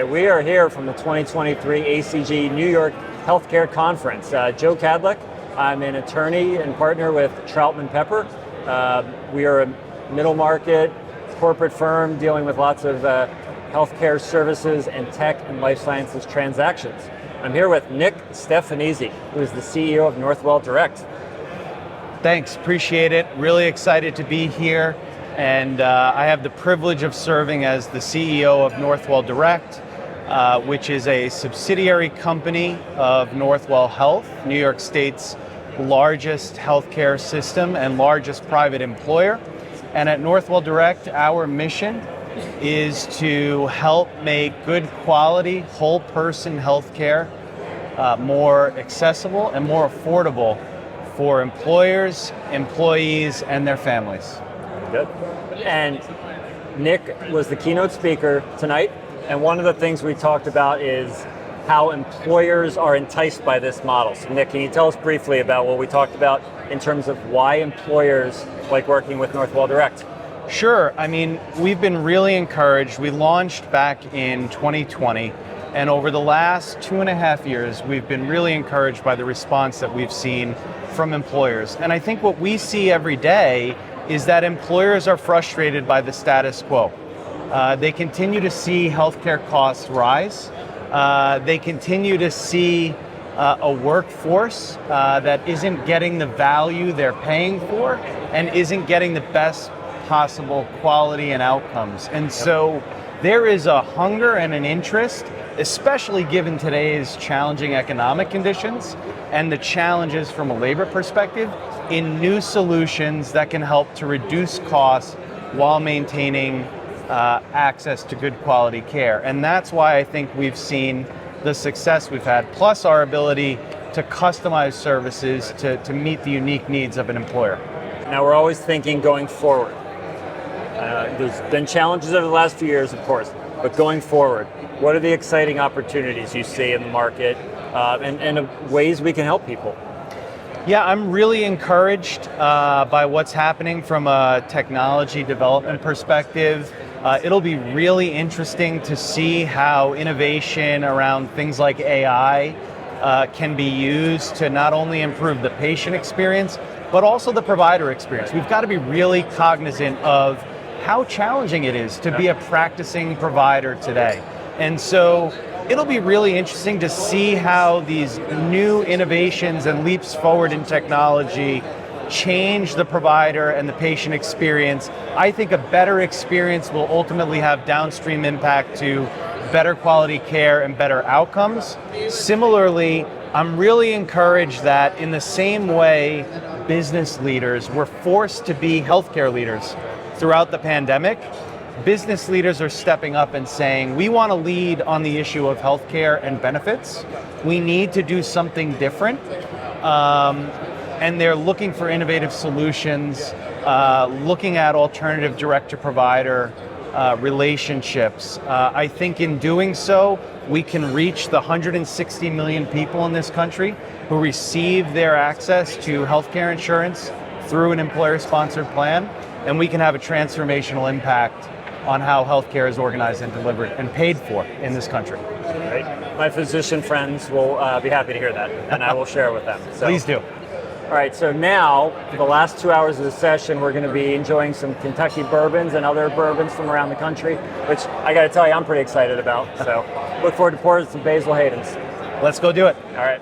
right, we are here from the 2023 ACG New York Healthcare Conference. Joe Kadlec, I'm an attorney and partner with Troutman Pepper. We are a middle market corporate firm dealing with lots of healthcare services and tech and life sciences transactions. I'm here with Nick Stefanizzi, who is the CEO of Northwell Direct. Thanks, appreciate it. Really excited to be here. And I have the privilege of serving as the CEO of Northwell Direct, which is a subsidiary company of Northwell Health, New York State's largest healthcare system and largest private employer. And at Northwell Direct, our mission is to help make good quality, whole person healthcare more accessible and more affordable for employers, employees, and their families. Good. And Nick was the keynote speaker tonight, and one of the things we talked about is how employers are enticed by this model. So Nick, can you tell us briefly about what we talked about in terms of why employers like working with Northwell Direct? Sure. I mean, we've been really encouraged. We launched back in 2020, and over the last 2.5 years, we've been really encouraged by the response that we've seen from employers. And I think what we see every day is that employers are frustrated by the status quo. They continue to see healthcare costs rise. They continue to see a workforce that isn't getting the value they're paying for and isn't getting the best possible quality and outcomes. And so there is a hunger and an interest, especially given today's challenging economic conditions and the challenges from a labor perspective, in new solutions that can help to reduce costs while maintaining access to good quality care. And that's why I think we've seen the success we've had, plus our ability to customize services to meet the unique needs of an employer. Now we're always thinking going forward. There's been challenges over the last few years, of course, but going forward, what are the exciting opportunities you see in the market and ways we can help people? Yeah, I'm really encouraged by what's happening from a technology development perspective. It'll be really interesting to see how innovation around things like AI can be used to not only improve the patient experience, but also the provider experience. We've got to be really cognizant of how challenging it is to be a practicing provider today. And so it'll be really interesting to see how these new innovations and leaps forward in technology change the provider and the patient experience. I think a better experience will ultimately have downstream impact to better quality care and better outcomes. Similarly, I'm really encouraged that in the same way business leaders were forced to be healthcare leaders throughout the pandemic, business leaders are stepping up and saying, we want to lead on the issue of healthcare and benefits. We need to do something different. And they're looking for innovative solutions, looking at alternative direct-to-provider relationships. I think in doing so, we can reach the 160 million people in this country who receive their access to healthcare insurance through an employer-sponsored plan, and we can have a transformational impact on how healthcare is organized and delivered and paid for in this country. Right. My physician friends will be happy to hear that, and I will share it with them. So. Please do. All right, so now, for the last 2 hours of the session, we're going to be enjoying some Kentucky bourbons and other bourbons from around the country, which I got to tell you, I'm pretty excited about. So look forward to pouring some Basil Hayden's. Let's go do it. All right.